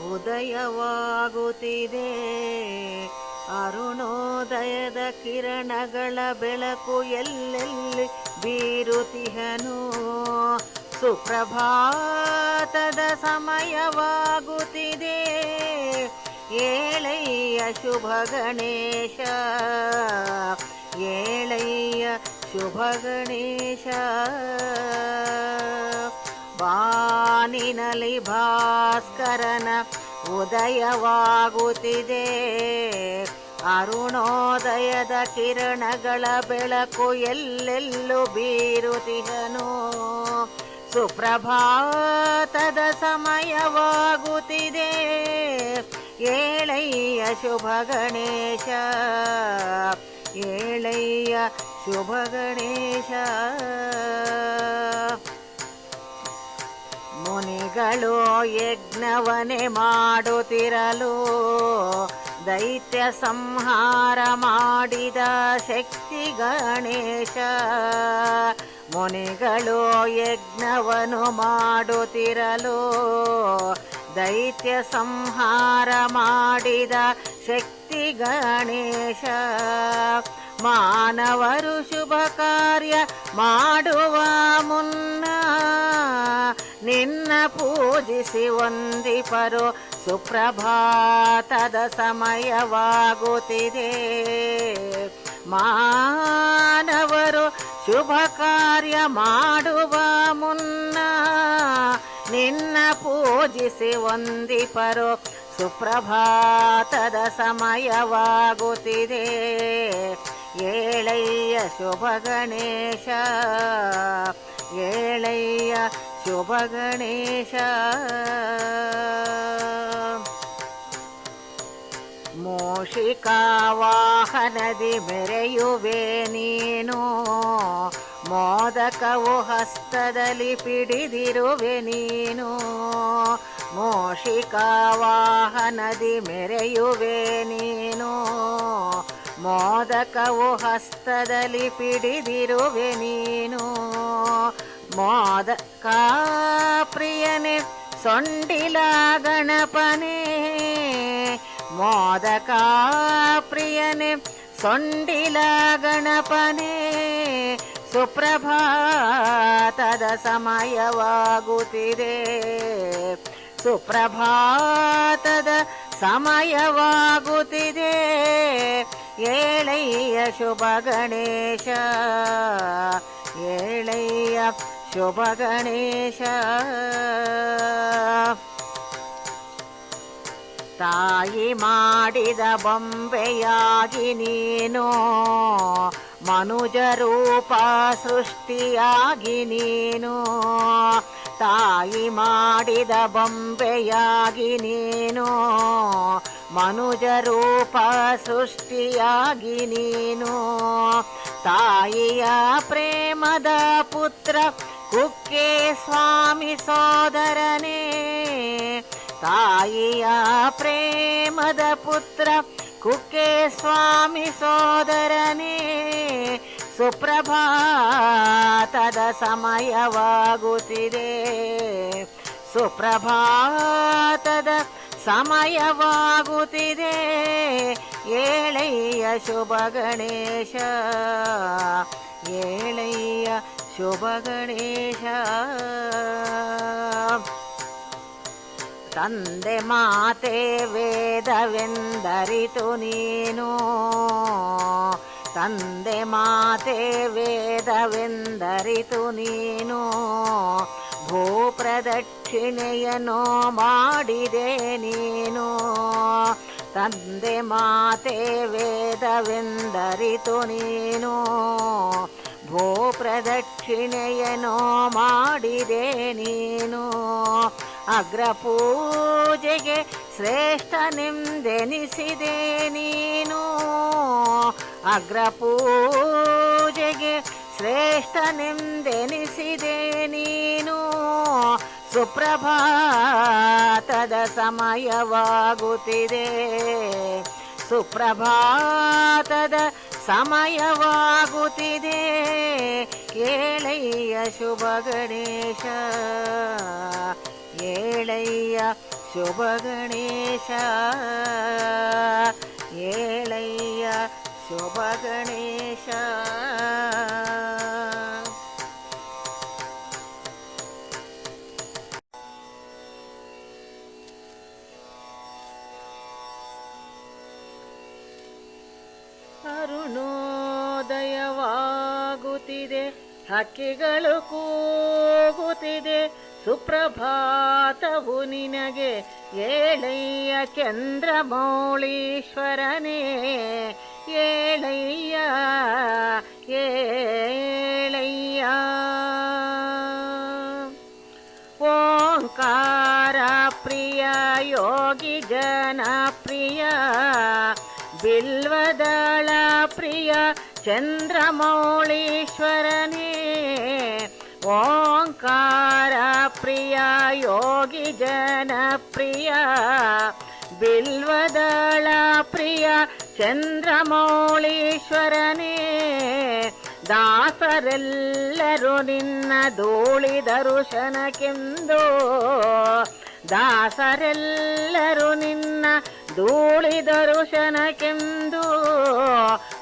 ಉದಯವಾಗುತ್ತಿದೆ. ಅರುಣೋದಯದ ಕಿರಣಗಳ ಬೆಳಕು ಎಲ್ಲೆಲ್ಲಿ ಬೀರುತಿಹನು. ಸುಪ್ರಭಾತದ ಸಮಯವಾಗುತ್ತಿದೆ. ಏಳಯ್ಯ ಶುಭ ಗಣೇಶ, ಏಳಯ್ಯ ಶುಭ ಗಣೇಶ. ಬಾನಿನಲ್ಲಿ ಭಾಸ್ಕರನ ಉದಯವಾಗುತ್ತಿದೆ. ಅರುಣೋದಯದ ಕಿರಣಗಳ ಬೆಳಕು ಎಲ್ಲೆಲ್ಲೂ ಬೀರುತಿಹನು. ಸುಪ್ರಭಾತದ ಸಮಯವಾಗುತ್ತಿದೆ. ಏಳಯ್ಯ ಶುಭ ಗಣೇಶ, ಏಳಯ್ಯ ಶುಭ ಗಣೇಶ. ಮುನಿಗಳು ಯಜ್ಞವನೆ ಮಾಡುತ್ತಿರಲು ದೈತ್ಯ ಸಂಹಾರ ಮಾಡಿದ ಶಕ್ತಿ ಗಣೇಶ. ಮುನಿಗಳು ಯಜ್ಞವನ್ನು ಮಾಡುತ್ತಿರಲು ದೈತ್ಯ ಸಂಹಾರ ಮಾಡಿದ ಶಕ್ತಿ ಗಣೇಶ. ಮಾನವರು ಶುಭ ಕಾರ್ಯ ಮಾಡುವ ಮುನ್ನ ನಿನ್ನ ಪೂಜಿಸಿ ವಂದಿಪರು. ಸುಪ್ರಭಾತದ ಸಮಯವಾಗುತ್ತಿದೆ. ಮಾನವರು ಶುಭ ಕಾರ್ಯ ಮಾಡುವ ಮುನ್ನ ನಿನ್ನ ಪೂಜಿಸಿ ವಂದಿಪರು. ಸುಪ್ರಭಾತದ ಸಮಯವಾಗುತ್ತಿದೆ. ಏಳಯ್ಯ ಶುಭ ಗಣೇಶ, ಏಳಯ್ಯ ಶುಭ ಗಣೇಶ. ಮೂಷಿಕಾ ವಾಹನದಿ ಮೆರೆಯುವೆ ನೀನು. ಮೋದಕವು ಹಸ್ತದಲ್ಲಿ ಪಿಡಿದಿರುವೆ ನೀನು. ಮೂಷಿಕಾ ವಾಹನದಿ ಮೆರೆಯುವೆ ನೀನು. ಮೋದಕವು ಹಸ್ತದಲ್ಲಿ ಪಿಡಿದಿರುವೆ ನೀನು. ಮೋದಕ ಪ್ರಿಯನೇ ಸೊಂಡಿಲ ಗಣಪನೇ. ಮೋದಕ ಪ್ರಿಯನೇ ಸೊಂಡಿಲ ಗಣಪನೇ. ಸುಪ್ರಭಾತದ ಸಮಯವಾಗುತ್ತಿದೆ. ಸುಪ್ರಭಾತದ ಸಮಯವಾಗುತ್ತಿದೆ. ಏಳಯ್ಯ ಶುಭ ಗಣೇಶ, ಏಳಯ್ಯ ಶುಭ ಗಣೇಶ. ತಾಯಿ ಮಾಡಿದ ಬೊಂಬೆಯಾಗಿ ನೀನು. ಮನುಜ ರೂಪ ಸೃಷ್ಟಿಯಾಗಿ ನೀನು. ತಾಯಿ ಮಾಡಿದ ಬೊಂಬೆಯಾಗಿ ನೀನು. ಮನುಜ ರೂಪ ಸೃಷ್ಟಿಯಾಗಿ ನೀನು. ತಾಯಿಯ ಪ್ರೇಮದ ಪುತ್ರ ಕುಕ್ಕೆ ಸ್ವಾಮಿ ಸೋದರನೇ. ತಾಯಿಯ ಪ್ರೇಮದ ಪುತ್ರ ಕುಕ್ಕೆ ಸ್ವಾಮಿ ಸೋದರನೇ. ಸುಪ್ರಭಾತದ ಸಮಯವಾಗುತ್ತಿದೆ. ಸುಪ್ರಭಾತದ ಸಮಯವಾಗುತ್ತಿದೆ. ಏಳಯ್ಯ ಶುಭ ಗಣೇಶ, ಏಳಯ್ಯ ಶುಭ ಗಣೇಶ. ತಂದೆ ಮಾತೆ ವೇದವೆಂದರಿತು ನೀನು. ತಂದೆ ಮಾತೆ ವೇದವೆಂದರಿತು ನೀನು. ಭೂಪ್ರದಕ್ಷಿಣೆಯನ್ನು ಮಾಡಿದೆ ನೀನು. ತಂದೆ ಮಾತೆ ವೇದವೆಂದರಿತು ನೀನು. ಭೂಪ್ರದಕ್ಷಿಣೆಯನ್ನು ಮಾಡಿದೆ ನೀನು. ಅಗ್ರಪೂಜೆಗೆ ಶ್ರೇಷ್ಠನೆಂದೆನಿಸಿದೆ ನೀನು. ಅಗ್ರಪೂಜೆಗೆ ಶ್ರೇಷ್ಠನೆಂದೆನಿಸಿದೆ ನೀನು. ಸುಪ್ರಭಾತದ ಸಮಯವಾಗುತ್ತಿದೆ. ಸುಪ್ರಭಾತದ ಸಮಯವಾಗುತ್ತಿದೆ. ಏಳಯ್ಯ ಶುಭ ಗಣೇಶ, ಏಳಯ್ಯ ಶುಭ ಗಣೇಶ ಏಳಯ್ಯ ಶುಭ ಗಣೇಶ. ಅರುಣೋದಯವಾಗುತ್ತಿದೆ, ಹಕ್ಕಿಗಳು ಕೂಗುತ್ತಿದೆ, ಸುಪ್ರಭಾತವು ನಿನಗೆ ಏಳಯ್ಯ ಚಂದ್ರಮೌಳೀಶ್ವರನೇ ಏಳಯ್ಯ ಏಳಯ್ಯ. ಓಂಕಾರ ಪ್ರಿಯ ಯೋಗಿ ಜನ ಪ್ರಿಯ ಬಿಲ್ವದಳ ಪ್ರಿಯ ಚಂದ್ರಮೌಳೀಶ್ವರನೇ ಓಂಕಾರ ಪ್ರಿಯ ಯೋಗಿ ಜನ ಪ್ರಿಯ ಬಿಲ್ವದಳ ಪ್ರಿಯ ಚಂದ್ರಮೌಳೀಶ್ವರನೇ. ದಾಸರೆಲ್ಲರೂ ನಿನ್ನ ಧೂಳಿ ದರ್ಶನಕ್ಕೆಂದು ದಾಸರೆಲ್ಲರೂ ನಿನ್ನ ಧೂಳಿ ದರ್ಶನಕ್ಕೆಂದು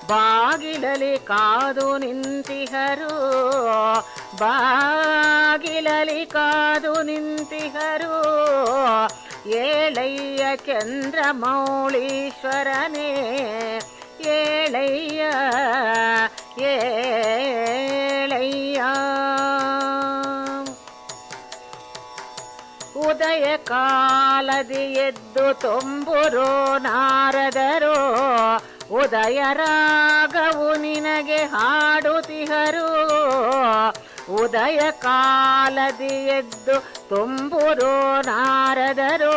ಬಾಗಿಲಲಿ ಕಾದು ನಿಂತಿಹರು ಬಾಗಿಲಲಿ ಕಾದು ನಿಂತಿಹರು ಏಳಯ್ಯ ಚಂದ್ರಮೌಳೀಶ್ವರನೇ ಏಳಯ್ಯ ಏಳಯ್ಯ. ಉದಯ ಕಾಲದಿ ಎದ್ದು ತುಂಬುರೋ ನಾರದರು ಉದಯ ರಾಗವು ನಿನಗೆ ಹಾಡುತ್ತಿಹರು ಉದಯ ಕಾಲದಿ ಎದ್ದು ತುಂಬುರೋ ನಾರದರು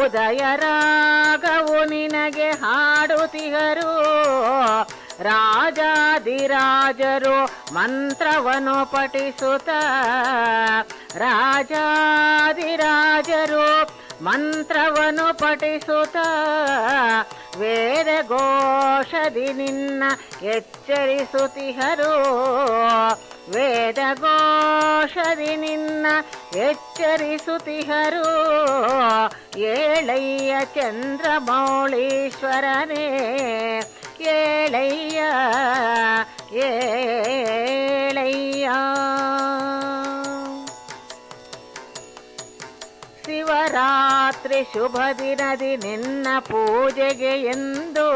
ಉದಯ ರಾಗವು ನಿನಗೆ ಹಾಡುತ್ತಿಹರು. ರಾಜಾದಿರಾಜರು ಮಂತ್ರವನ್ನು ಪಠಿಸುತ್ತ ರಾಜಾದಿರಾಜರು ಮಂತ್ರವನ್ನು ಪಠಿಸುತ್ತ ವೇದ ಘೋಷದಿ ನಿನ್ನ ಎಚ್ಚರಿಸುತ್ತಿಹರು ವೇದ ಘೋಷದಿ ನಿನ್ನ ಎಚ್ಚರಿಸುತ್ತಿಹರು ಏಳಯ್ಯ ಚಂದ್ರಮೌಳೀಶ್ವರನೇ ಏಳಯ್ಯ ಏಳಯ್ಯ. ಶಿವರಾತ್ರಿ ಶುಭ ದಿನದಿ ನಿನ್ನ ಪೂಜೆಗೆ ಎಂದು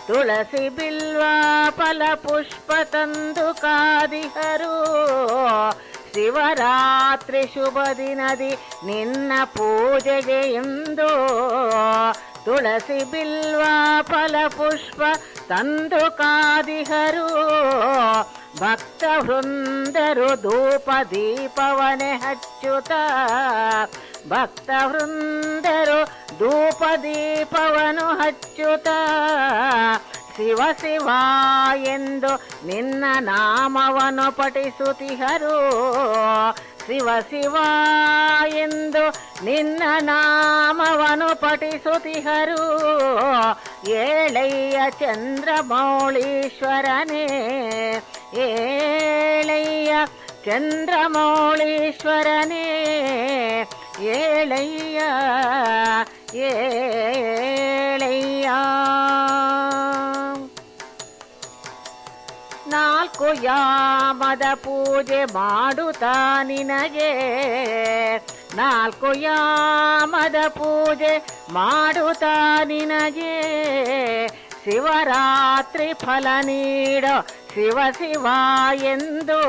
ತುಳಸಿ ಬಿಲ್ವ ಫಲ ಪುಷ್ಪ ತಂದು ಕಾದಿಹರು ಶಿವರಾತ್ರಿ ಶುಭ ದಿನದಿ ನಿನ್ನ ಪೂಜೆಗೆ ಎಂದು ತುಳಸಿ ಬಿಲ್ವ ಫಲ ಪುಷ್ಪ ತಂದು ಕಾದಿಹರು ಭಕ್ತ ವೃಂದರು ಧೂಪ ದೀಪವನೆ ಹಚ್ಚುತ್ತ ಭಕ್ತ ವೃಂದರು ಧೂಪ ದೀಪವನು ಹಚ್ಚುತ್ತ ಶಿವ ಶಿವ ಎಂದು ನಿನ್ನ ನಾಮವನ್ನು ಪಠಿಸುತ್ತಿಹರು ಶಿವ ಶಿವ ಎಂದು ನಿನ್ನ ನಾಮವನ್ನು ಪಠಿಸುತ್ತಿಹರು ಏಳಯ್ಯ ಚಂದ್ರಮೌಳೀಶ್ವರನೇ ಏಳಯ್ಯ ಚಂದ್ರಮೌಳೀಶ್ವರನೇ ಏಳಯ್ಯ ಏಳಯ್ಯ. ನಾಲ್ಕು ಯಾಮದ ಪೂಜೆ ಮಾಡುತ್ತಾ ನಿನಗೆ ನಾಲ್ಕು ಯಾಮದ ಪೂಜೆ ಮಾಡುತ್ತಾ ನಿನಗೆ ಶಿವರಾತ್ರಿ ಫಲ ನೀಡೋ ಶಿವ ಶಿವ ಎಂದು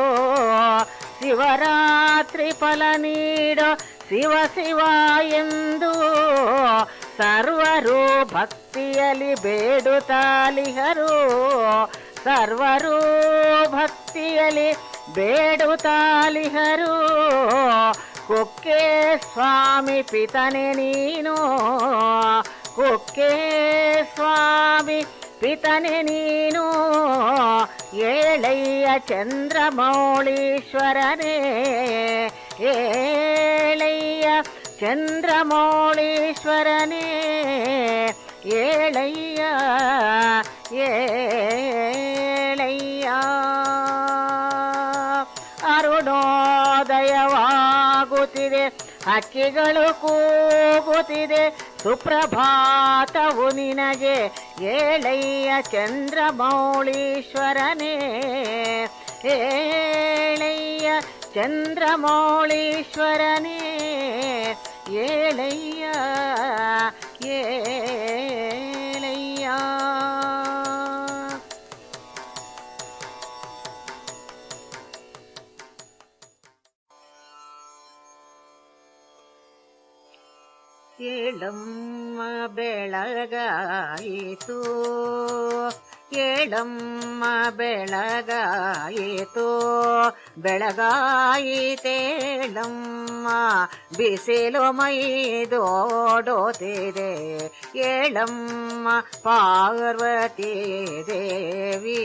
ಶಿವರಾತ್ರಿ ಫಲ ನೀಡೋ ಶಿವ ಶಿವ ಎಂದು ಸರ್ವರು ಭಕ್ತಿಯಲ್ಲಿ ಬೇಡುತ್ತಾಲಿಹರು ಸರ್ವರು ಭಕ್ತಿಯಲ್ಲಿ ಬೇಡುತ್ತಾಲಿಹರು ಕುಕ್ಕೆ ಸ್ವಾಮಿ ಪಿತನೆ ನೀನು ಕುಕ್ಕೆ ಸ್ವಾಮಿ ಪಿತನೆ ನೀನು ಏಳಯ್ಯ ಚಂದ್ರಮೌಳೀಶ್ವರನೇ ಏಳಯ್ಯ ಚಂದ್ರಮೌಳೀಶ್ವರನೇ ಏಳಯ್ಯ ಏಳಯ್ಯ. ಅರುಣೋದಯವಾಗುತ್ತಿದೆ ಹಕ್ಕಿಗಳು ಕೂಗುತ್ತಿದೆ ಸುಪ್ರಭಾತವು ನಿನಗೆ ಏಳಯ್ಯ ಚಂದ್ರಮೌಳೀಶ್ವರನೇ ಏಳಯ್ಯ ಚಂದ್ರಮೌಳೀಶ್ವರನೇ ಏಳಯ್ಯ ಏಳಯ್ಯ. ಏಳಮ್ಮ ಬೆಳಗಾಯಿತು ಏಳಮ್ಮ ಬೆಳಗಾಯಿತು ಬೆಳಗಾಯಿತೇಳಮ್ಮ ಬಿಸಿಲು ಮೈದೋಡುತ್ತಿದೆ ಏಳಮ್ಮ ಪಾರ್ವತಿ ದೇವಿ.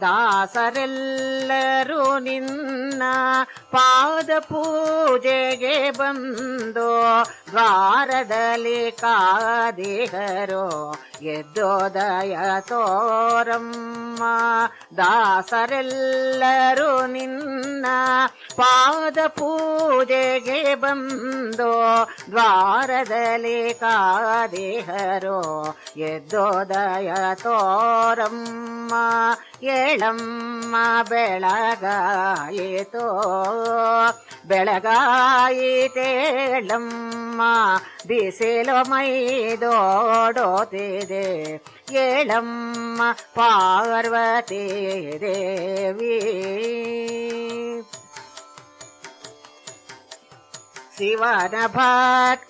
ದಾಸರೆಲ್ಲರೂ ನಿನ್ನ ಪಾದ ಪೂಜೆಗೆ ಬಂದು ದ್ವಾರದಲ್ಲಿ ಕಾದಿಹರು ಎದ್ದೋದಯ ತೋರಮ್ಮ. ದಾಸರೆಲ್ಲರೂ ನಿನ್ನ ಪಾದ ಪೂಜೆಗೆ ಬಂದು ದ್ವಾರದಲ್ಲಿ ಕಾದಿಹರು ಎದ್ದೋದಯ ತೋರಮ್ಮ. ಏಳಮ್ಮ ಬೆಳಗಾಯಿತೋ ಬೆಳಗಾಯಿತೇಳಮ್ಮ ಬಿಸಿಲು ಮೈದೋಡುತ್ತಿದೆ ಏಳಮ್ಮ ಪಾರ್ವತಿ ದೇವಿ. ಶಿವನ ಭಕ್ತಳಾಗಿ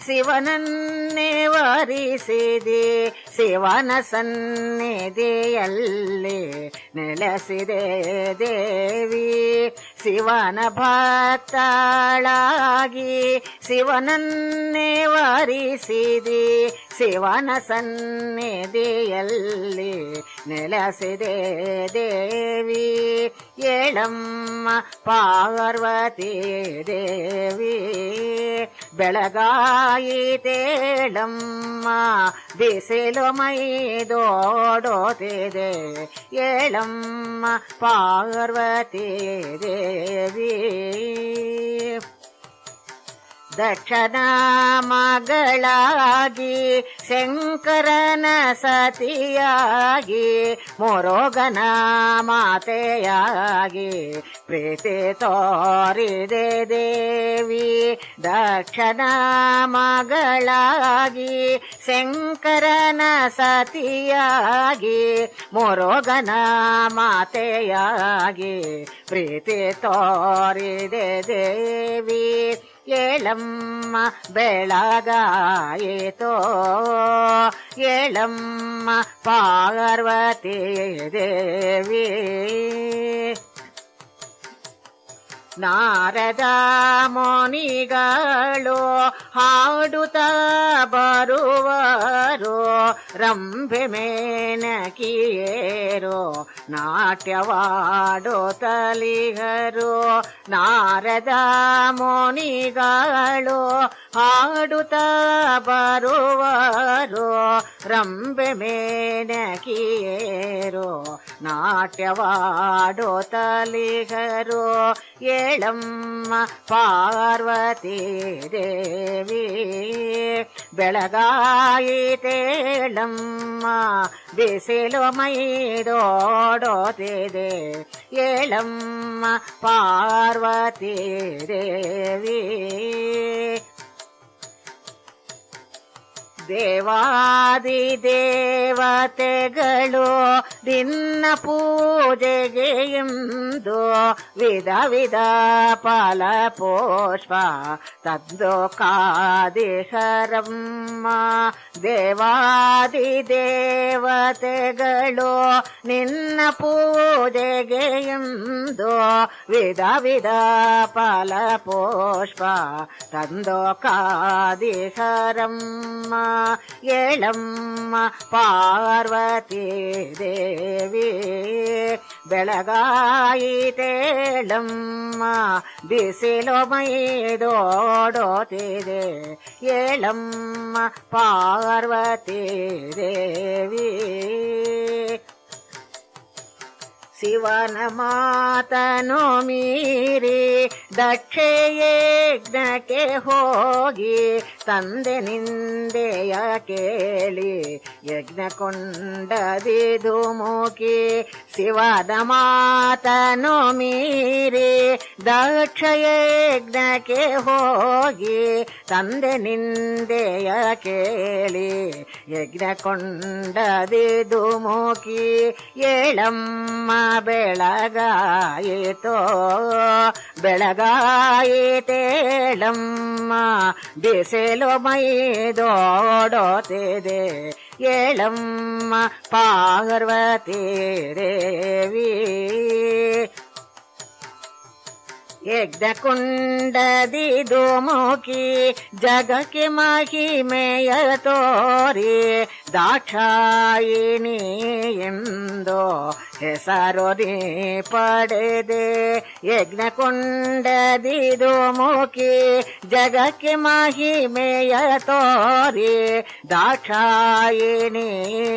ಶಿವನನ್ನೇ ವರಿಸಿದೆ ಶಿವನ ಸನ್ನಿಧಿಯಲ್ಲಿ ನೆಲೆಸಿದೆ ದೇವಿ. ಶಿವನ ಭಕ್ತಳಾಗಿ ಶಿವನನ್ನೇ ವರಿಸಿದೆ ಶಿವನ ಸನ್ನಿಧಿಯಲ್ಲಿ ನೆಲೆಸಿದೆ ದೇವಿ. ಏಳಮ್ಮ ಪಾರ್ವತಿ ದೇವಿ ಬೆಳಗಾಯಿತೇಳಮ್ಮ ಬಿಸಿಲು ಮೈದೋಡುತ್ತಿದೆ ಏಳಮ್ಮ ಪಾರ್ವತಿ ದೇವಿ. ದಕ್ಷನ ಮಗಳಾಗಿ ಶಂಕರನ ಸತಿಯಾಗಿ ಮೊರೋಗನ ಮಾತೆಯಾಗಿ ಪ್ರೀತಿ ತೋರಿದೆ ದೇವಿ. ದಕ್ಷನ ಮಗಳಾಗಿ ಶಂಕರನ ಸತಿಯಾಗಿ ಮೊರೋಗನ ಮಾತೆಯಾಗಿ ಪ್ರೀತಿ ತೋರಿದೆ ದೇವಿ. ಏಳಮ್ಮ ಬೆಳಗಾಯಿತೋ ಏಳಮ್ಮ ಪಾರ್ವತಿ ದೇವಿ. ನಾರದ ಮುನಿಗಳು ಹಾಡುತ್ತಾ ಬರುವರು ರಂಭೆ ಮೇನಕಿಯೇರು ನಾಟ್ಯವಾಡುತ್ತಲಿಗರು. ನಾರದ ಮುನಿಗಳು ಹಾಡುತ್ತಾ ಬರುವರು ರಂಭೆ ಮೇನಕಿಯೇರು ನಾಟ್ಯವಾಡುತ್ತಲಿಗರು ಏಳಮ್ಮ ಪಾರ್ವತಿ ದೇವಿ. ಬೆಳಗಾಯಿತೇಳಮ್ಮ ಬಿಸಿಲು ಮೈದೋಡುತ್ತಿದೆ ಏಳಮ್ಮ ಪಾರ್ವತಿ ದೇವಿ. ದೇವಾದಿ ದೇವತೆಗಳು ನಿನ್ನ ಪೂಜೆಗೆ ಎಂದು ವಿಧ ವಿಧ ಫಲ ಪುಷ್ಪ ತಂದು ಕಾದಿಹರಮ್ಮ. ದೇವಾದಿ ದೇವತೆಗಳು ನಿನ್ನ ಪೂಜೆಗೆ ಎಂದು ವಿಧ ವಿಧ ಫಲ ಪುಷ್ಪ ತಂದು ಕಾದಿಹರಮ್ಮ. ಏಳಮ್ಮ ಪಾರ್ವತಿ ದೇವಿ ಬೆಳಗಾಯಿತೇಳಮ್ಮ ಬಿಸಿಲು ಮೈದೋಡುತ್ತಿದೆ ಏಳಮ್ಮ ಪಾರ್ವತಿ ದೇವಿ. ಶಿವನ ಮಾತನು ಮೀರಿ ದಕ್ಷಯಜ್ಞಕ್ಕೆ ಹೋಗಿ ತಂದೆ ನಿಂದೆಯ ಕೇಳಿ ಯಜ್ಞ ಕೊಂಡದಿದು ಮುಖಿ. ಶಿವನ ಮಾತನು ಮೀರಿ ದಕ್ಷಯಜ್ಞಕ್ಕೆ ಹೋಗಿ ತಂದೆ ನಿಂದೆಯ ಕೇಳಿ ಯಜ್ಞ ಕೊಂಡದಿದು ಮುಖಿ. ಏಳಮ್ಮ ಬೆಳಗಾಯಿತೋ ಬೆಳಗಾಯಿತೇಳಮ್ಮ ಬಿಸಿಲು ಮೈದೋಡೋತಿದೆ ಏಳಮ್ಮ ಪಾರ್ವತಿ ದೇವಿ. ಯಜ್ಞ ಕುಂಡದಿದು ಮುಖಿ ಜಗಕ್ಕೆ ಮಹಿಮೆಯ ತೋರಿ ದಾಕ್ಷಾಯಿಣಿ ಎಂದು ಹೆಸರು ನೀ ಪಡೆದೆ. ಯಜ್ಞ ಕುಂಡದಿದು ಮುಖಿ ಜಗಕ್ಕೆ ಮಹಿಮೆಯ ತೋರಿ ದಾಕ್ಷಾಯಿಣಿ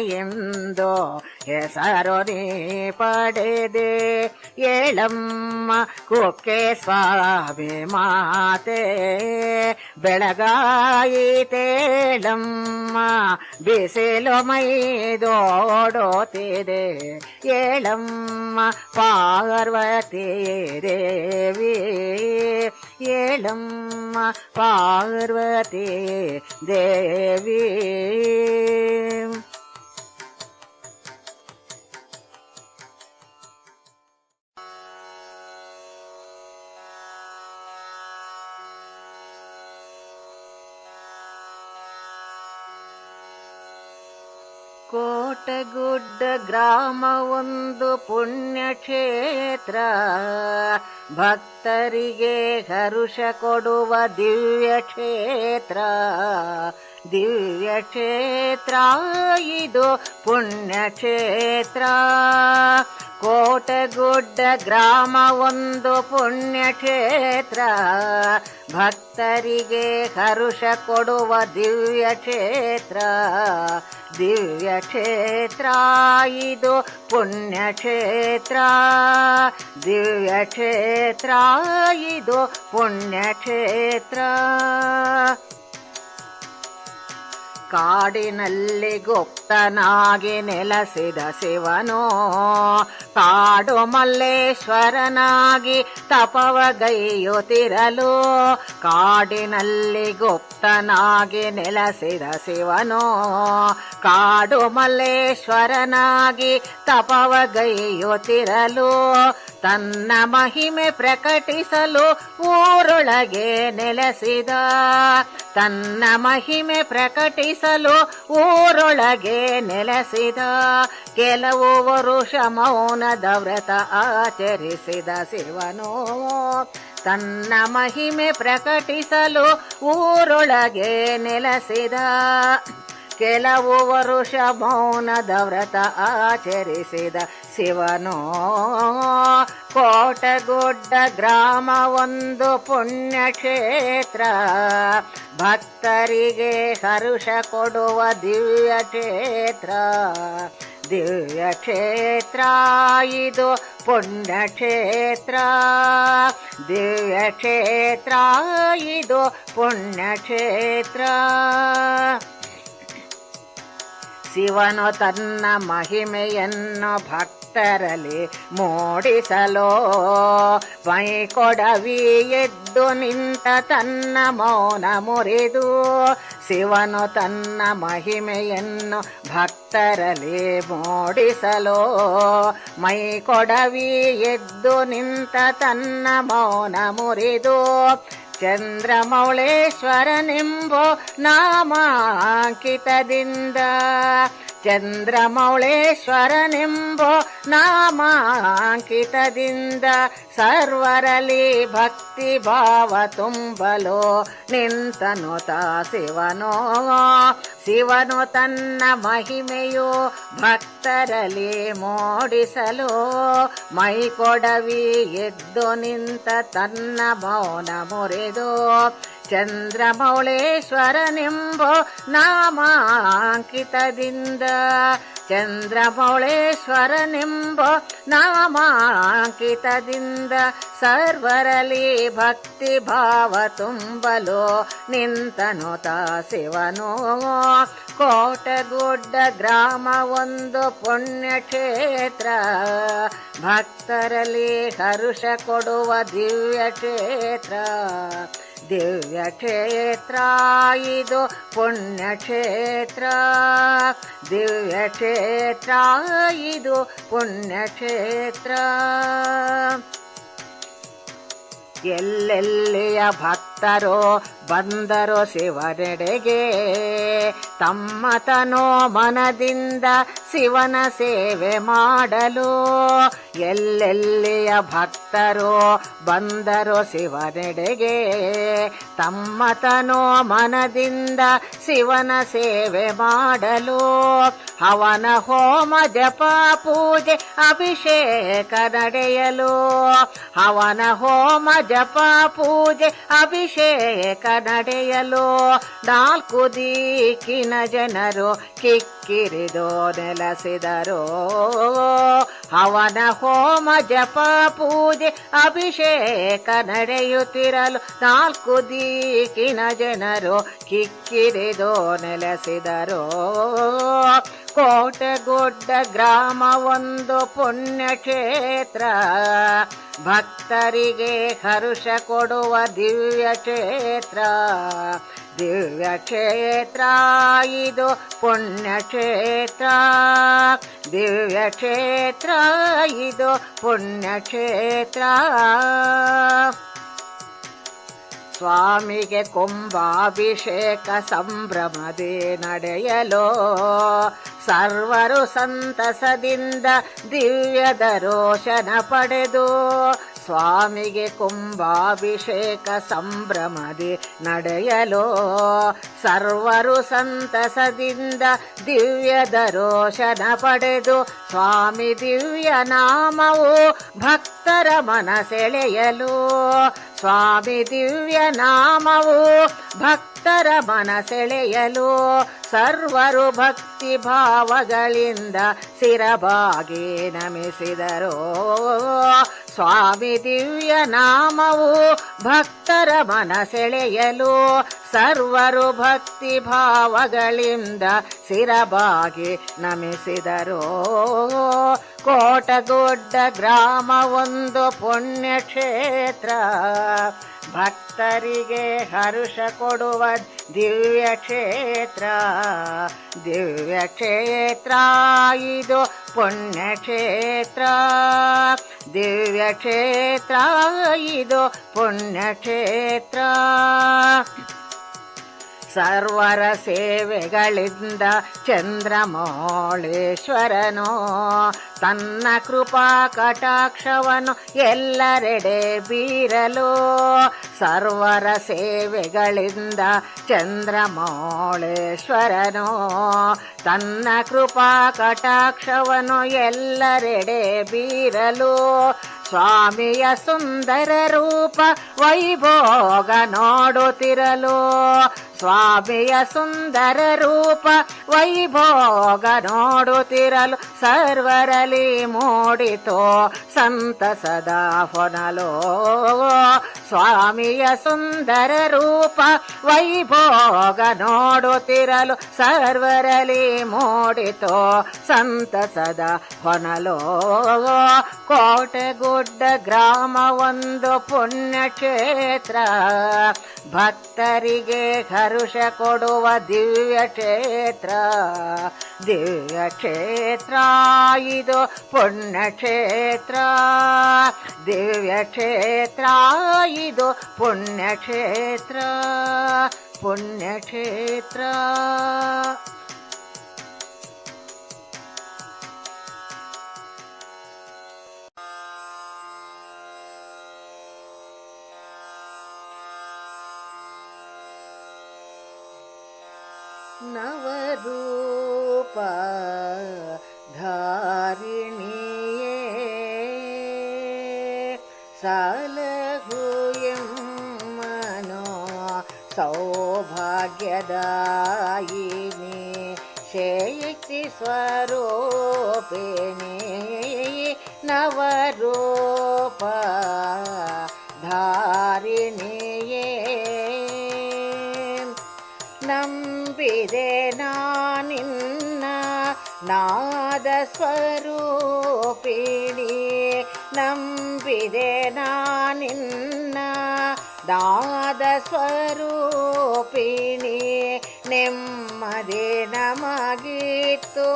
ಎಂದು ಹೆಸರು ನೀ ಪಡೆದೆ. ಏಳಮ್ಮ ಕುಕ್ಕೆ ಸ್ವಾಮಿ ಮಾತೆ ಬೆಳಗಾಯಿತೇಳಮ್ಮ ಬಿಸಿಲು ಮೈದೋಡೋತಿದೆ ಏಳಮ್ಮ ಪಾರ್ವತಿ ದೇವಿ. ಏಳಮ್ಮ ಪಾರ್ವತಿ ದೇವಿ. ಕೋಟಗುಡ್ಡ ಗ್ರಾಮ ಒಂದು ಪುಣ್ಯಕ್ಷೇತ್ರ, ಭಕ್ತರಿಗೆ ಹರುಷ ಕೊಡುವ ದಿವ್ಯ ಕ್ಷೇತ್ರ. ದಿವ್ಯ ಕ್ಷೇತ್ರ ಇದು ಪುಣ್ಯಕ್ಷೇತ್ರ. ಕೋಟಗುಡ್ಡ ಗ್ರಾಮ ಒಂದು ಪುಣ್ಯಕ್ಷೇತ್ರ, ಭಕ್ತರಿಗೆ ಹರುಷ ಕೊಡುವ ದಿವ್ಯ ಕ್ಷೇತ್ರ. ದಿವ್ಯ ಕ್ಷೇತ್ರ ಇದು ಪುಣ್ಯಕ್ಷೇತ್ರ. ದಿವ್ಯ ಕ್ಷೇತ್ರ ಇದು ಪುಣ್ಯಕ್ಷೇತ್ರ. ಕಾಡಿನಲ್ಲಿ ಗುಪ್ತನಾಗಿ ನೆಲೆಸಿದ ಶಿವನು ಕಾಡು ಮಲ್ಲೇಶ್ವರನಾಗಿ ತಪವಗೈಯುತ್ತಿರಲು. ಕಾಡಿನಲ್ಲಿ ಗುಪ್ತನಾಗಿ ನೆಲೆಸಿದ ಶಿವನು ಕಾಡು ಮಲ್ಲೇಶ್ವರನಾಗಿ ತಪವಗೈಯುತ್ತಿರಲು. ತನ್ನ ಮಹಿಮೆ ಪ್ರಕಟಿಸಲು ಊರೊಳಗೆ ನೆಲೆಸಿದ. ತನ್ನ ಮಹಿಮೆ ಪ್ರಕಟಿಸಲು ಊರೊಳಗೆ ನೆಲೆಸಿದ. ಕೆಲವು ವರುಷ ಮೌನದ ವ್ರತ ಆಚರಿಸಿದ ಶಿವನು. ತನ್ನ ಮಹಿಮೆ ಪ್ರಕಟಿಸಲು ಊರೊಳಗೆ ನೆಲೆಸಿದ. ಕೆಲವು ವರುಷ ಮೌನದ ವ್ರತ ಆಚರಿಸಿದ ಶಿವನು. ಕೋಟಗುಡ್ಡ ಗ್ರಾಮ ಒಂದು ಪುಣ್ಯಕ್ಷೇತ್ರ, ಭಕ್ತರಿಗೆ ಹರುಷ ಕೊಡುವ ದಿವ್ಯ ಕ್ಷೇತ್ರ. ದಿವ್ಯ ಕ್ಷೇತ್ರ ಇದು ಪುಣ್ಯಕ್ಷೇತ್ರ. ದಿವ್ಯ ಕ್ಷೇತ್ರ ಇದು ಪುಣ್ಯಕ್ಷೇತ್ರ. ಶಿವನು ತನ್ನ ಮಹಿಮೆಯನ್ನು ಭಕ್ತರಲ್ಲಿ ಮೂಡಿಸಲು ಮೈಕೊಡವಿ ಎದ್ದು ನಿಂತ ತನ್ನ ಮೌನ ಮುರಿದು. ಶಿವನು ತನ್ನ ಮಹಿಮೆಯನ್ನು ಭಕ್ತರಲ್ಲಿ ಮೂಡಿಸಲು ಮೈಕೊಡವಿ ಎದ್ದು ನಿಂತ ತನ್ನ ಮೌನ ಮುರಿದು. ಚಂದ್ರಮೌಳೇಶ್ವರನೆಂಬೋ ನಾಮಾಂಕಿತದಿಂದ. ಚಂದ್ರಮೌಳೇಶ್ವರನೆಂಬೋ ನಾಮಾಂಕಿತದಿಂದ ಸರ್ವರಲ್ಲಿ ಭಕ್ತಿ ಭಾವ ತುಂಬಲು ನಿಂತನು ತಾ ಶಿವನು. ಶಿವನು ತನ್ನ ಮಹಿಮೆಯು ಭಕ್ತರಲ್ಲಿ ಮೂಡಿಸಲು ಮೈಕೊಡವಿ ಎದ್ದು ನಿಂತ ತನ್ನ ಮೌನ ಮುರಿದು. ಚಂದ್ರಮೌಳೇಶ್ವರನೆಂಬೋ ನಾಮಾಂಕಿತದಿಂದ ಚಂದ್ರಮೌಳೇಶ್ವರನೆಂಬೋ ನಾಮಾಂಕಿತದಿಂದ ಸರ್ವರಲ್ಲಿ ಭಕ್ತಿ ಭಾವ ತುಂಬಲು ನಿಂತನುತ ಶಿವನು. ಕೋಟಗುಡ್ಡ ಗ್ರಾಮ ಒಂದು ಪುಣ್ಯಕ್ಷೇತ್ರ, ಭಕ್ತರಲ್ಲಿ ಹರುಷ ಕೊಡುವ ದಿವ್ಯ ಕ್ಷೇತ್ರ. ದಿವ್ಯ ಕ್ಷೇತ್ರ ಇದು ಪುಣ್ಯಕ್ಷೇತ್ರ, ದಿವ್ಯ ಕ್ಷೇತ್ರ ಇದು ಪುಣ್ಯಕ್ಷೇತ್ರ. ಎಲ್ಲೆಲ್ಲಿಯ ಭಕ್ತರು ಬಂದರು ಶಿವನೆಡೆಗೆ, ತಮ್ಮ ತನೋ ಮನದಿಂದ ಶಿವನ ಸೇವೆ ಮಾಡಲು. ಎಲ್ಲೆಲ್ಲಿಯ ಭಕ್ತರು ಬಂದರು ಶಿವನೆಡೆಗೆ, ತಮ್ಮ ತನೋ ಮನದಿಂದ ಶಿವನ ಸೇವೆ ಮಾಡಲು. ಹವನ ಹೋಮ ಜಪ ಪೂಜೆ ಅಭಿಷೇಕ ನಡೆಯಲು, ಹವನ ಹೋಮ ಜಪ ಪೂಜೆ ಅಭಿಷೇಕ ನಡೆಯಲು. ನಾಲ್ಕು ದಿಕ್ಕಿನ ಜನರು ಕಿಕ್ಕಿರಿದು ನೆಲೆಸಿದರು. ಹವನ ಹೋಮ ಜಪ ಪೂಜೆ ಅಭಿಷೇಕ ನಡೆಯುತ್ತಿರಲು ನಾಲ್ಕು ದಿಕ್ಕಿನ ಜನರು ಕಿಕ್ಕಿರಿದು ನೆಲೆಸಿದರು. ಕೋಟೆಗುಡ್ಡ ಗ್ರಾಮ ಒಂದು ಪುಣ್ಯಕ್ಷೇತ್ರ, ಭಕ್ತರಿಗೆ ಹರುಷ ಕೊಡುವ ದಿವ್ಯ ಕ್ಷೇತ್ರ. ದಿವ್ಯ ಕ್ಷೇತ್ರ ಇದು ಪುಣ್ಯಕ್ಷೇತ್ರ, ದಿವ್ಯ ಕ್ಷೇತ್ರ ಇದು ಪುಣ್ಯಕ್ಷೇತ್ರ. ಸ್ವಾಮಿಗೆ ಕುಂಭಾಭಿಷೇಕ ಸಂಭ್ರಮದೇ ನಡೆಯಲು, ಸರ್ವರು ಸಂತಸದಿಂದ ದಿವ್ಯ ದರ್ಶನ ಪಡೆದು. ಸ್ವಾಮಿಗೆ ಕುಂಭಾಭಿಷೇಕ ಸಂಭ್ರಮದಿ ನಡೆಯಲು, ಸರ್ವರು ಸಂತಸದಿಂದ ದಿವ್ಯ ದರ್ಶನ ಪಡೆದು. ಸ್ವಾಮಿ ದಿವ್ಯ ನಾಮವು ಭಕ್ತರ ಮನಸೆಳೆಯಲು, ಸ್ವಾಮಿ ದಿವ್ಯ ನಾಮವು ಭಕ್ತರ ಮನಸೆಳೆಯಲು. ಸರ್ವರು ಭಕ್ತಿ ಭಾವಗಳಿಂದ ಶಿರಬಾಗಿ ನಮಿಸಿದರು. ಸ್ವಾಮಿ ದಿವ್ಯ ನಾಮವು ಭಕ್ತರ ಮನಸೆಳೆಯಲು, ಸರ್ವರು ಭಕ್ತಿ ಭಾವಗಳಿಂದ ಶಿರಬಾಗಿ ನಮಿಸಿದರು. ಕೋಟಗುಡ್ಡ ಗ್ರಾಮ ಒಂದು ಪುಣ್ಯಕ್ಷೇತ್ರ, ಭಕ್ತರಿಗೆ ಹರುಷ ಕೊಡುವ ದಿವ್ಯ ಕ್ಷೇತ್ರ. ದಿವ್ಯ ಕ್ಷೇತ್ರ ಇದು ಪುಣ್ಯಕ್ಷೇತ್ರ, ದಿವ್ಯ ಕ್ಷೇತ್ರ ಇದು ಪುಣ್ಯಕ್ಷೇತ್ರ. ಸರ್ವರ ಸೇವೆಗಳಿಂದ ಚಂದ್ರಮೌಳೇಶ್ವರನು ತನ್ನ ಕೃಪಾ ಕಟಾಕ್ಷವನ್ನು ಎಲ್ಲರೆಡೆ ಬೀರಲು. ಸರ್ವರ ಸೇವೆಗಳಿಂದ ಚಂದ್ರಮೌಳೇಶ್ವರನು ತನ್ನ ಕೃಪಾ ಕಟಾಕ್ಷವನ್ನು ಎಲ್ಲರೆಡೆ ಬೀರಲು. ಸ್ವಾಮಿಯ ಸುಂದರ ರೂಪ ವೈಭೋಗ ನೋಡುತ್ತಿರಲು, ಸ್ವಾಮಿಯ ಸುಂದರ ರೂಪ ವೈಭೋಗ ನೋಡುತ್ತಿರಲು. ಸರ್ವರಲ್ಲಿ ಮೂಡಿತೋ ಸಂತಸದ ಹೊನಲು. ಸ್ವಾಮಿಯ ಸುಂದರ ರೂಪ ವೈಭೋಗ ನೋಡುತ್ತಿರಲು, ಸರ್ವರಲ್ಲಿ ಮೂಡಿತೋ ಸಂತಸದ ಹೊನಲು. ಕೋಟೆಗುಡ್ಡ ಗ್ರಾಮ ಒಂದು ಪುಣ್ಯಕ್ಷೇತ್ರ, ಭಕ್ತರಿಗೆ ಹರುಷ ಕೊಡುವ ದಿವ್ಯ ಕ್ಷೇತ್ರ. ದಿವ್ಯ ಕ್ಷೇತ್ರ ಇದು ಪುಣ್ಯಕ್ಷೇತ್ರ, ದಿವ್ಯ ಕ್ಷೇತ್ರ ಇದು ಪುಣ್ಯಕ್ಷೇತ್ರ, ಪುಣ್ಯಕ್ಷೇತ್ರ. ನವರೂಪ ಧಾರಿಣಿಯೇ ಸಲಹು ಎಮ್ಮನೋ ಶಕ್ತಿ ಸ್ವರೂಪಿಣಿ ನವರೂಪ ಧಾರಿಣಿಯೇ ನಂಬಿದೆ ನಾನಿನ್ನ ನಾದ ಸ್ವರೂಪಿಣಿ ನಂಬಿದೆ ನಾನಿನ್ನ ನಾದ ಸ್ವರೂಪಿಣಿ ನೆಮ್ಮದಿ ನಮಗಿತ್ತು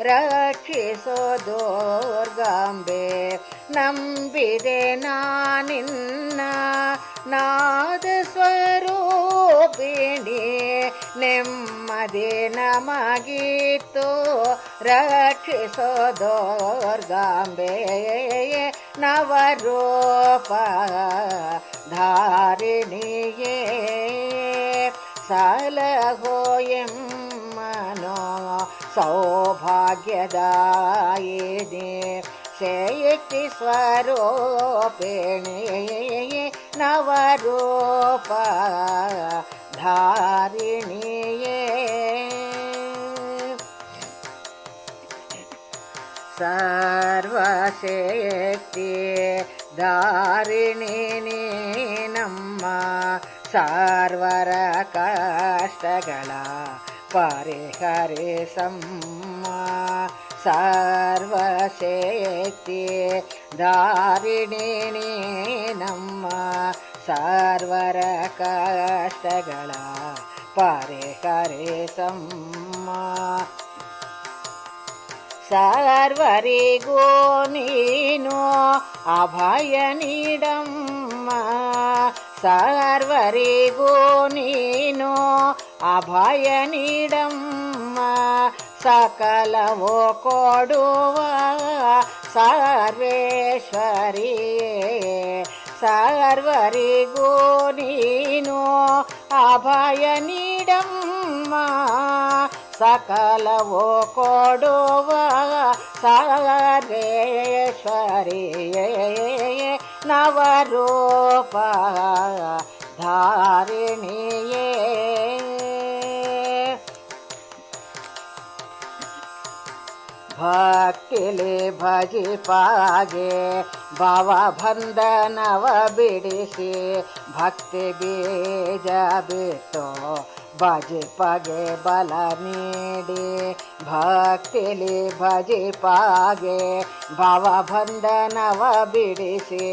ರಕ್ಷಿಸೋ ದುರ್ಗಾಂಬೆ ನಂಬಿದೆ ನಾನಿನ್ನ ನಾದ ಸ್ವರೂಪಿಣಿ ನೆಮ್ಮದಿ ನಮಗಿತ್ತು ರಕ್ಷಿಸೋ ದುರ್ಗಾಂಬೆ ನವರೂಪ ಧಾರಿಣಿಯೇ ಸಲಹೋ ಎಮ್ಮನೋ ಸೌಭಾಗ್ಯದಾಯಿನಿ ಶಕ್ತಿ ಸ್ವರೂಪಿಣಿ ನವರೂಪ ಧಾರಿಣಿಯೇ ಸರ್ವಶಕ್ತಿ ಧಾರಿಣಿ ನಮ್ಮ ಸರ್ವರ ಕಷ್ಟಗಳ ಪರಿಹರಿಸಮ್ಮ ಸರ್ವಶಕ್ತಿ ಧಾರಿಣಿ ನಮ್ಮ ಸರ್ವರ ಕಷ್ಟಗಳ ಪರಿಹರಿಸಮ್ಮ ಸರ್ವರಿಗೂ ನೀನು ಅಭಯ ನೀಡಮ್ಮ ಸರ್ವರಿಗೂ ನೀನು ಅಭಯ ನೀಡಮ್ಮ ಸಕಲವೋ ಕೊಡುವ ಸರ್ವೇಶ್ವರಿಯೇ ಸರ್ವರಿಗೂ ನೀನು ಅಭಯ ನೀಡಮ್ಮ ಸಕಲವೋ ಕೊಡುವ ಸರ್ವೇಶ್ವರಿಯೇ ನವರೂಪ ಧಾರಿಣಿಯೇ ಭಕ್ತಿಲಿ ಭಜಿಪಾಗೆ ಭವಬಂಧನವ ಬಿಡಿಸಿ ಭಕ್ತಿ ಬೀಜ ಬಿಟ್ಟು ಭಜಿಪಗೆ ಬಲ ನೀಡಿ ಭಕ್ತಿಲಿ ಭಜಿಪಾಗೆ ಭವಬಂಧನವ ಬಿಡಿಸಿ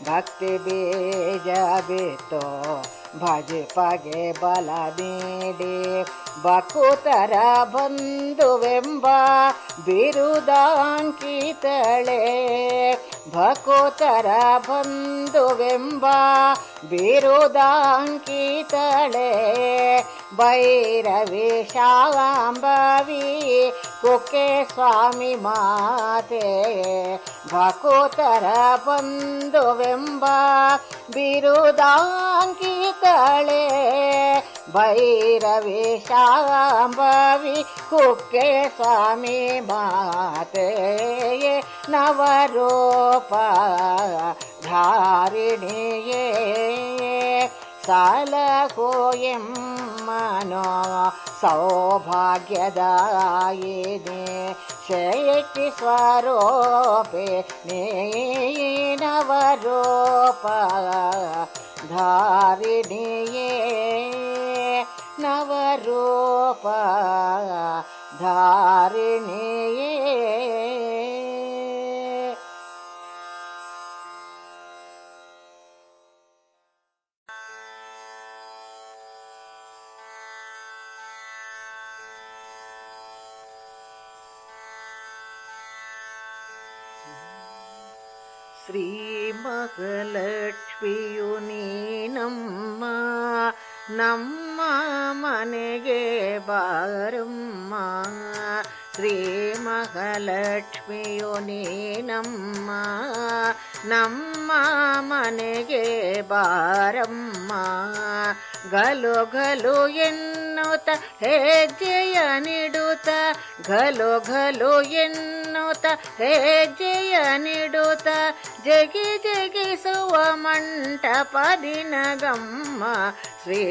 ಭಕ್ತಿ ಬೀಜ ಬಿಟ್ಟು ಭಜಿಪಗೆ ಬಲ ನೀಡಿ ಬಕುತರ ಬಂಧುವೆಂಬ ಬಿರುದಾಂಕಿತಳೆ ಭಕುತರ ಬಂಧುವೆಂಬ ಬಿರುದಾಂಕಿತಳೆ ಭೈರವಿ ಶಾಂಭವಿ ಕುಕ್ಕೆ ಸ್ವಾಮಿ ಮಾತೆ ಭಕುತರ ಬಂಧುವೆಂಬ ಬಿರುದಾಂಕಿತಳೆ ಭೈರವಿ ಶಾಂಭವಿ ಕುಕ್ಕೆ ಸ್ವಾಮಿ ಮಾತೆ ನವರೂಪ ಧಾರಿಣಿಯೇ ಸಲಹೋ ಎಮ್ಮನೋ ಸೌಭಾಗ್ಯದಾಯಿನಿ ಶಕ್ತಿ ಸ್ವರೂಪಿಣಿ ನವರೂಪ ಧಾರಿಣಿಯೇ ನವರೂಪ ಧಾರಿಣಿಯೇ ಶ್ರೀ ಮಹಾಲಕ್ಷ್ಮಿಯು ನೀನಮ್ಮ ನಮ್ಮ ಮನೆಗೆ ಬಾರಮ್ಮ ಶ್ರೀ ಮಹಾಲಕ್ಷ್ಮಿಯು ನೀನಮ್ಮ ನಮ್ಮ ಮನೆಗೆ ಬಾರಮ್ಮ ಗಲು ಗಲು ಎನ್ನುತ್ತ ಹೆಜ್ಜೆಯ ನಿಡುತ್ತ ಗಲು ಗಲು ಎನ್ನುತ್ತ ಹೆಜ್ಜೆಯ ನಿಡುತ್ತ ಜಗಿ ಜಗಿಸುವ ಮಂಟಪದಿ ನಗಮ್ಮ ಶ್ರೀ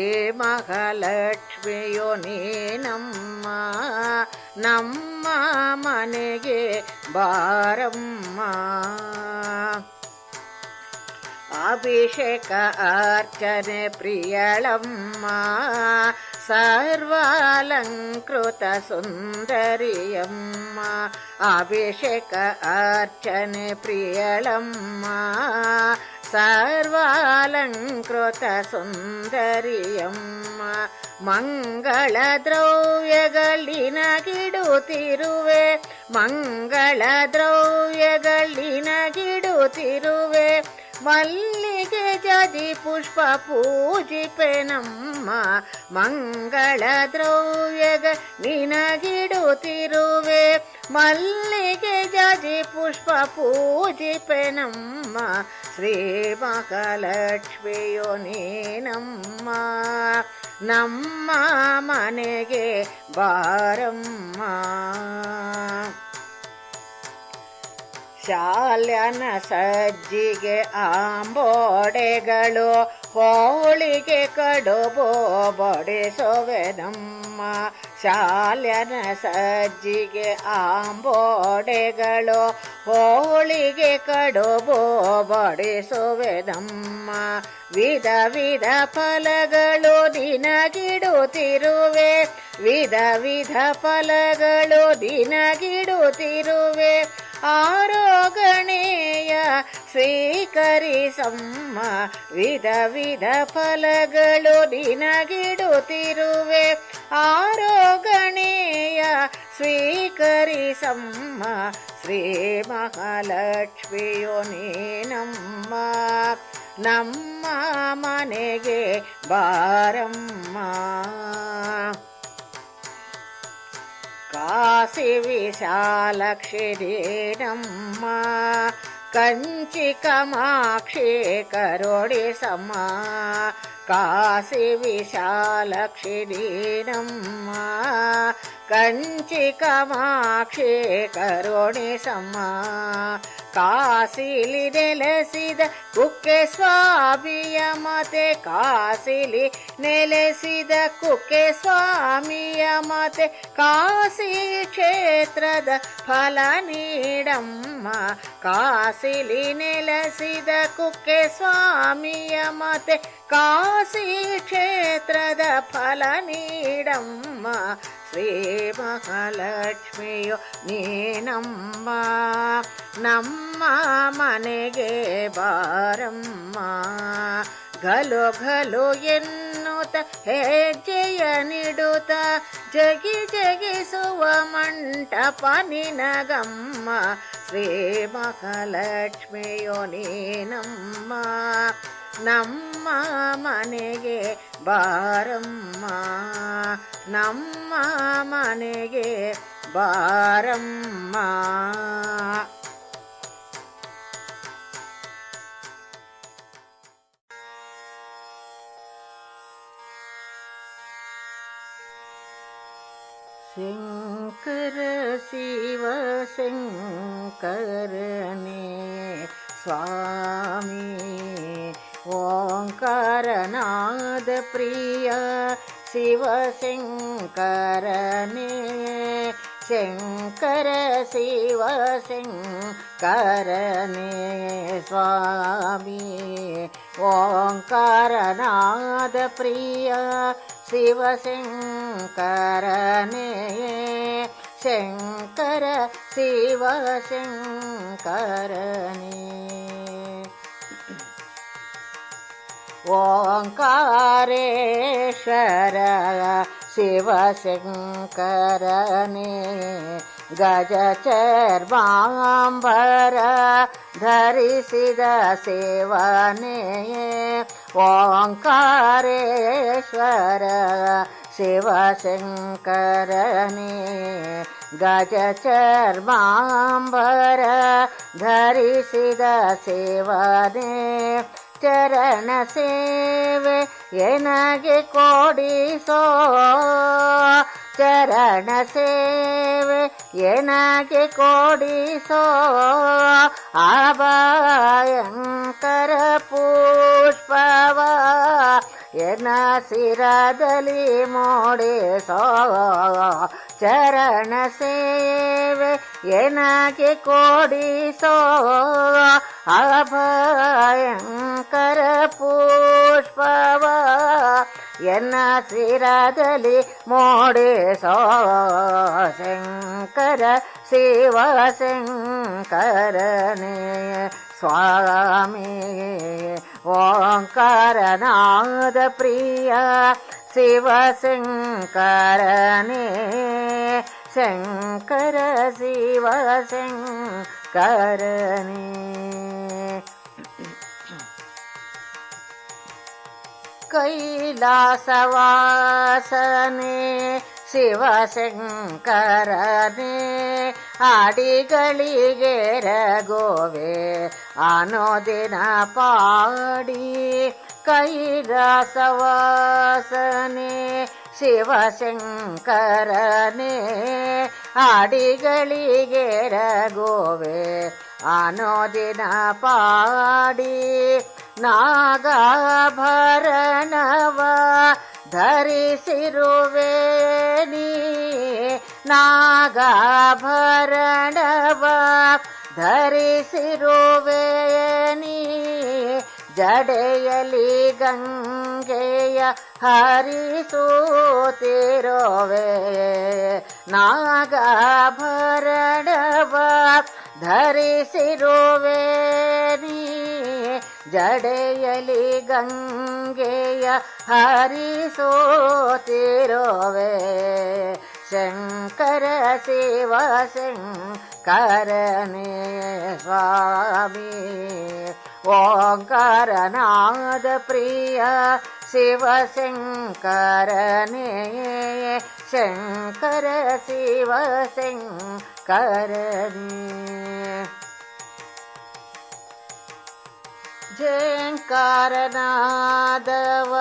ಮಹಾಲಕ್ಷ್ಮಿಯೋ ನೀನಮ್ಮ ನಮ್ಮ ಮನೆಗೆ ಬಾರಮ್ಮ ಅಭಿಷೇಕ ಅರ್ಚನೆ ಪ್ರಿಯಳಮ್ಮ ಸರ್ವಾಲಂಕೃತ ಸುಂದರಿಯಮ್ಮ ಅಭಿಷೇಕ ಅರ್ಚನೆ ಪ್ರಿಯಳಮ್ಮ ಸರ್ವಾಲಂಕೃತ ಸುಂದರಿಯಮ್ಮ ಮಂಗಳ ದ್ರವ್ಯಗಳಿನಗಿಡುತ್ತಿರುವೆ ಮಂಗಳ ದ್ರವ್ಯಗಳಿನಗಿಡುತ್ತಿರುವೆ ಮಲ್ಲಿಗೆ ಜದಿ ಪುಷ್ಪ ಪೂಜಿಪೆನಮ್ಮ ಮಂಗಳ ದ್ರವ್ಯಗ ನಿನಗಿಡುತ್ತಿರುವೆ ಮಲ್ಲಿಗೆ ಜದಿ ಪುಷ್ಪ ಪೂಜಿಪೆನಮ್ಮ ಶ್ರೀ ಮಹಾಲಕ್ಷ್ಮಿಯೋ ನೀನಮ್ಮ ನಮ್ಮ ಮನೆಗೆ ಬಾರಮ್ಮ ಶಾಲ್ಯನ ಸಜ್ಜಿಗೆ ಆಂಬೋಡೆಗಳು ಹೋಳಿಗೆ ಕಡುಬು ಬಡಿಸುವೆನಮ್ಮ ಶಾಲ್ಯನ ಸಜ್ಜಿಗೆ ಆಂಬೋಡೆಗಳು ಹೋಳಿಗೆ ಕಡುಬು ಬಡಿಸುವೆನಮ್ಮ ವಿಧ ವಿಧ ಫಲಗಳು ದಿನಗಿಡುತ್ತಿರುವೆ ವಿಧ ವಿಧ ಫಲಗಳು ದಿನಗಿಡುತ್ತಿರುವೆ ಆರೋಗಣೆಯ ಸ್ವೀಕರಿಸಮ್ಮ ವಿಧ ವಿಧ ಫಲಗಳು ದಿನಗಿಡುತ್ತಿರುವೆ ಆರೋಗಣೆಯ ಸ್ವೀಕರಿಸಮ್ಮ ಶ್ರೀ ಮಹಾಲಕ್ಷ್ಮಿಯೋ ನೀನಮ್ಮ ನಮ್ಮ ಮನೆಗೆ ಬಾರಮ್ಮ ಕಾಶಿ ವಿಶಾಲಾಕ್ಷಿ ನೀನಮ್ಮ ಕಂಚಿ ಕಾಮಾಕ್ಷಿ ಕರುಣಿಸಮ್ಮ ಕಾಶಿ ವಿಶಾಲಾಕ್ಷಿ ನೀನಮ್ಮ ಕಂಚಿ ಕಾಮಾಕ್ಷಿ ಕರುಣಿಸಮ್ಮ ಕಾಶಿಲಿ ನೆಲೆಸಿದ ಕುಕ್ಕೆ ಸ್ವಾಮಿಯ ಮತೆ ಕಾಶಿಲಿ ನೆಲೆಸಿದ ಕುಕ್ಕೆ ಸ್ವಾಮಿಯ ಮತೆ ಕಾಶಿ ಕ್ಷೇತ್ರದ ಫಲ ನೀಡಮ್ಮ ಕಾಶಿಲಿ ನೆಲೆಸಿದ ಕುಕ್ಕೆ ಸ್ವಾಮಿಯ ಮತೆ ಕಾಶಿ ಕ್ಷೇತ್ರದ ಫಲ ನೀಡಮ್ಮ ಶ್ರೀ ಮಹಾಲಕ್ಷ್ಮಿಯೋ ನೀನಮ್ಮ ನಮ್ಮ ಮನೆಗೆ ಬಾರಮ್ಮ ಗಲು ಗಲು ಎನ್ನುತ್ತ ಹೆಜ್ಜೆಯ ನಿಡುತ್ತ ಜಗಿ ಜಗಿಸುವ ಮಂಟಪ ನಿನಗಮ್ಮ ಶ್ರೀ ಮಹಾಲಕ್ಷ್ಮಿಯೋ ನೀನಮ್ಮ ನಮ್ಮ ಮನೆಗೆ ಬಾರಮ್ಮ ನಮ್ಮ ಮನೆಗೆ ಬಾರಮ್ಮ ಶಂಕರ ಶಿವ ಶಂಕರನೇ ಸ್ವಾಮಿ ಓಂಕಾರನಾದ ಪ್ರಿಯ ಶಿವ ಶಂಕರನೇ ಶಂಕರ ಶಿವ ಶಂಕರನೇ ಸ್ವಾಮಿ ಓಂಕಾರನಾದ ಪ್ರಿಯ ಶಿವ ಶಂಕರನೇ ಶಂಕರ ಶಿವ ಶಂಕರನೇ ಓಂಕಾರೇಶ್ವರ ಶಿವ ಶಂಕರನೇ ಗಜಚರ್ಮಾಂಬರ ಧರಿಸಿದ ಸೇವನೆ ಓಂಕಾರೇಶ್ವರ ಶಿವ ಶಂಕರನೇ ಗಜ ಚರ್ಮಾಂಬರ ಧರಿಸಿದ ಸೇವನೆ ಚರಣ ಸೇವೆ ಎನಗೆ ಕೊಡಿಸೋ ಚರಣ ಸೇವೆ ಎನಗೆ ಕೊಡಿಸೋ ಅಭಯಂಕರ ಪುಷ್ಪವ ಎನ್ನ ಶಿರದಲ್ಲಿ ಮೂಡಿಸೋ ಚರಣ ಸೇವೆ ಎನಗೆ ಕೊಡಿಸೋ ಅಭಯಂಕರ ಪುಷ್ಪವ ಎನ್ನ ಶಿರದಲ್ಲಿ ಮೂಡಿಸೋ ಶಂಕರ ಶಿವ ಶಂಕರನೇ ಸ್ವಾಮಿ ಓಂಕಾರನಾದ ಪ್ರಿಯ ಶಿವ ಶಂಕರನೇ ಶಂಕರ ಶಿವ ಶಂಕರನೇ ಕೈಲಾಸವಾಸನೆ ಶಿವಶಂಕರನೇ ಆಡಿಗಳಿಗೆ ರಗೋವೆ ಅನೋದಿನ ಪಾಡಿ ಕೈಲಾಸವಾಸನೆ ಶಿವಶಂಕರನೇ ಆಡಿಗಳಿಗೆ ರಗೋವೆ ಅನೋದಿನ ಪಾಡಿ ನಾಗಾಭರಣವ ಧರಿಸಿರುವೆ ನೀ ನಾಗಾಭರಣವ ಧರಿಸಿರುವೆ ನೀ ಜಡೆಯಲಿ ಗಂಗೆಯ ಹರಿಸುತ್ತಿರುವೆ ನಾಗಾಭರಣವ ಧರಿಸಿರುವೆ ನೀ ಜಡೆಯಲಿ ಗಂಗೆಯ ಹರಿಸುತ್ತಿರುವೆ ಶಂಕರ ಶಿವ ಶಂಕರನೇ ಸ್ವಾಮಿ ಓಂಕಾರನಾದ ಪ್ರಿಯ ಶಿವ ಶಂಕರನೇ ಶಂಕರ ಶಿವ ಶಂಕರನೇ ಝೇಂಕಾರನಾದವ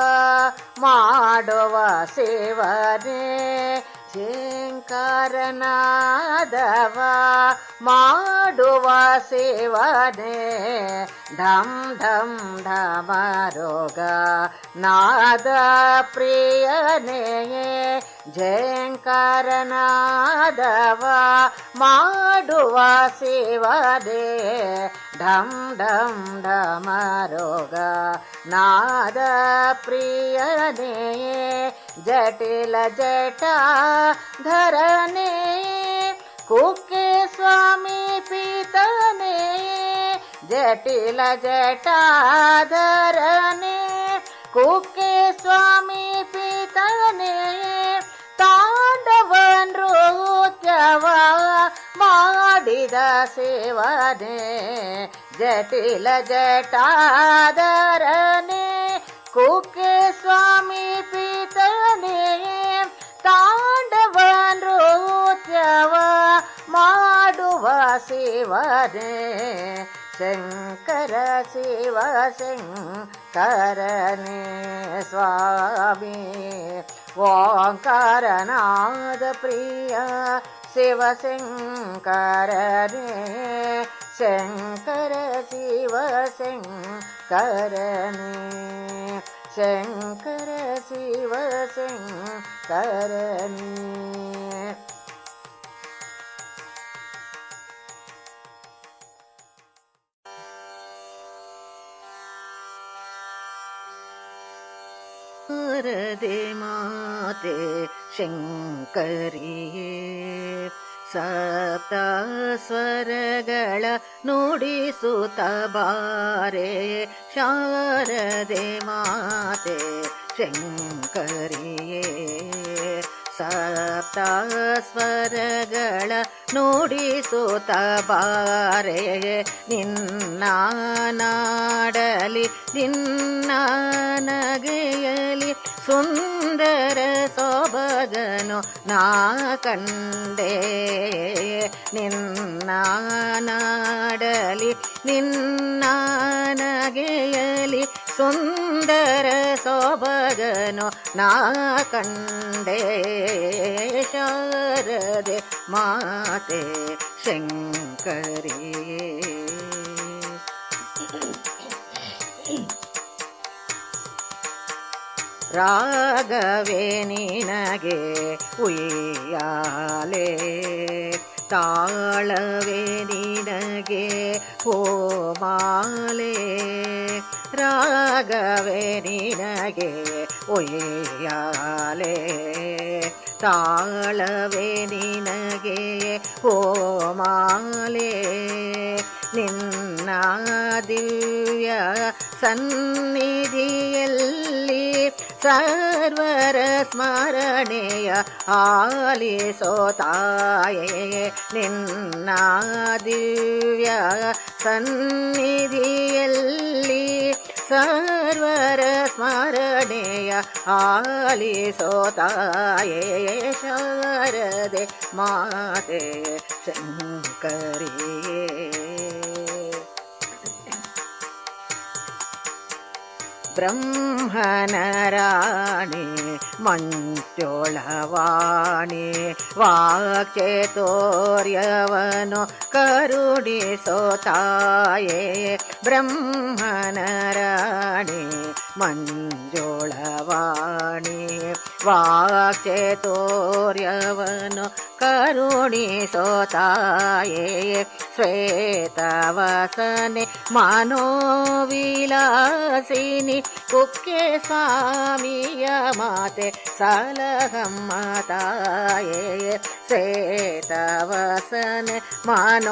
ಮಾಡುವ ಶಿವನೇ ಝೇಂಕಾರನಾದವ ಮಾಡುವ ಶಿವನೇ ಢಂ ಢಂ ಢಮರೋಗ ನಾದ ಪ್ರಿಯನೇ ಝೇಂಕಾರನಾದವ ಮಾಡುವ ಶಿವನೇ ಢಂ ಢಂ ಢಮರೋಗ ನಾದ ಪ್ರಿಯನೇ ಜಟಿಲ ಜಟಾಧರನೇ ಕುಕ್ಕೆ ಸ್ವಾಮಿ ಪೀತನೇ ಜಟಿಲ ಜಟಾಧರನೇ ಕುಕ್ಕೆ ಸ್ವಾಮಿ ಪೀತನೇ ತಾಂಡವ ನೃತ್ಯವ ಮಾಡಿದ ಶಿವನೇ ಜಟಿಲ ಜಟಾಧರನೇ ಕುಕ್ಕೆ ಸ್ವಾಮಿ ಪೀತನೇ ತಾಂಡವ ನೃತ್ಯವ ಮಾಡುವ ಶಿವನೇ ಶಂಕರ ಶಿವ ಶಂಕರನೇ ಸ್ವಾಮಿ ಓಂಕಾರನಾದ ಪ್ರಿಯ ಶಿವ ಶಂಕರನೇ ಶಂಕರ ಶಿವ ಶಂಕರನೇ ಶಂಕರ ಶಿವ ಶಂಕರನೇ ಶಾರದೆ ಮಾತೆ ಶಂಕರಿಯೇ ಸಪ್ತ ಸ್ವರಗಳ ನುಡಿಸುತ್ತ ಬಾರೆ ಶಾರದೆ ಮಾತೆ ಶಂಕರಿಯೇ ಸಪ್ತ ಸ್ವರಗಳ ನುಡಿಸುತ್ತ ಬಾರೆ ನಿನ್ನ ನಾಡಲಿ ನಿನ್ನ ನಗೆಯಲಿ ಸುಂದರ ಸೊಬಗ ಸೊಬಗನು ನಾ ಕಂಡೆ ನಿನ್ನ ನಾಡಲಿ ನಿನ್ನ ನಗೆಯಲಿ ಸುಂದರ ಸೊಬಗನು ನಾ ಕಂಡೆ ಶಾರದೆ ಮಾತೆ ಶಂಕರಿಯೇ ರಾಗವೇ ನಿನಗೆ ಉಯ್ಯಾಲೆ ತಾಳವೇ ನಿನಗೆ ಹೋಮಾಲೆ ರಾಗವೇ ನಿನಗೆ ಉಯ್ಯಾಲೆ ತಾಳವೇ ನಿನಗೆ ಹೋಮಾಲೆ ನಿನ್ನ ದಿವ್ಯ ಸನ್ನಿಧಿಯಲ್ಲಿ ಸರ್ವರ ಸ್ಮರಣೆಯ ಆಲಿಸೋ ತಾಯೇ ನಿನ್ನ ದಿವ್ಯ ಸನ್ನಿಧಿಯಲ್ಲಿ ಸರ್ವರ ಸ್ಮರಣೆಯ ಆಲಿಸೋ ತಾಯೇ ಶಾರದೆ ಮಾತೆ ಶಂಕರಿಯೇ ಬ್ರಹ್ಮನ ರಾಣಿ ಮಂಚೋಳವಾಣಿ ವಾಕ್ಚತುರ್ಯವನು ಕರುಣಿಸೋ ತಾಯೇ ಬ್ರಹ್ಮನ ರಾಣಿ ಮಂಜೋಳವಾಣಿ ವಾಕ್ಚತುರ್ಯವನು ಕರುಣಿಸೋ ತಾಯೇ ಶ್ವೇತವಸನೆ ಮನೋವಿಲಾಸಿನಿ ಕುಕ್ಕೆ ಸ್ವಾಮಿಯ ಮಾತೆ ಸಲಹಮ್ಮ ತಾಯೇ ಶ್ವೇತವಸನೆ ಮನೋವಿಲಾಸಿನಿ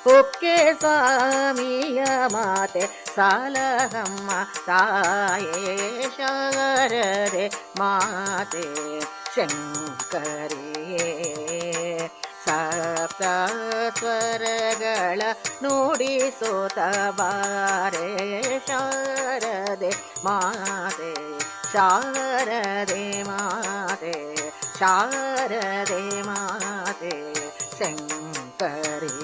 ಕುಕ್ಕೆ ಸ್ವಾಮಿಯ ಮಾತೆ ಸಲಹಮ್ಮ ತಾಯೇ ಶಾರದೆ ಮಾತೆ ಶಂಕರಿಯೇ ಸಪ್ತ ಸ್ವರಗಳ ನುಡಿಸುತ್ತ ಬಾರೆ ಶಾರದೆ ಮಾತೆ ಶಾರದೆ ಮಾತೆ ಶಾರದೆ ಮಾತೆ ಶಂಕರಿ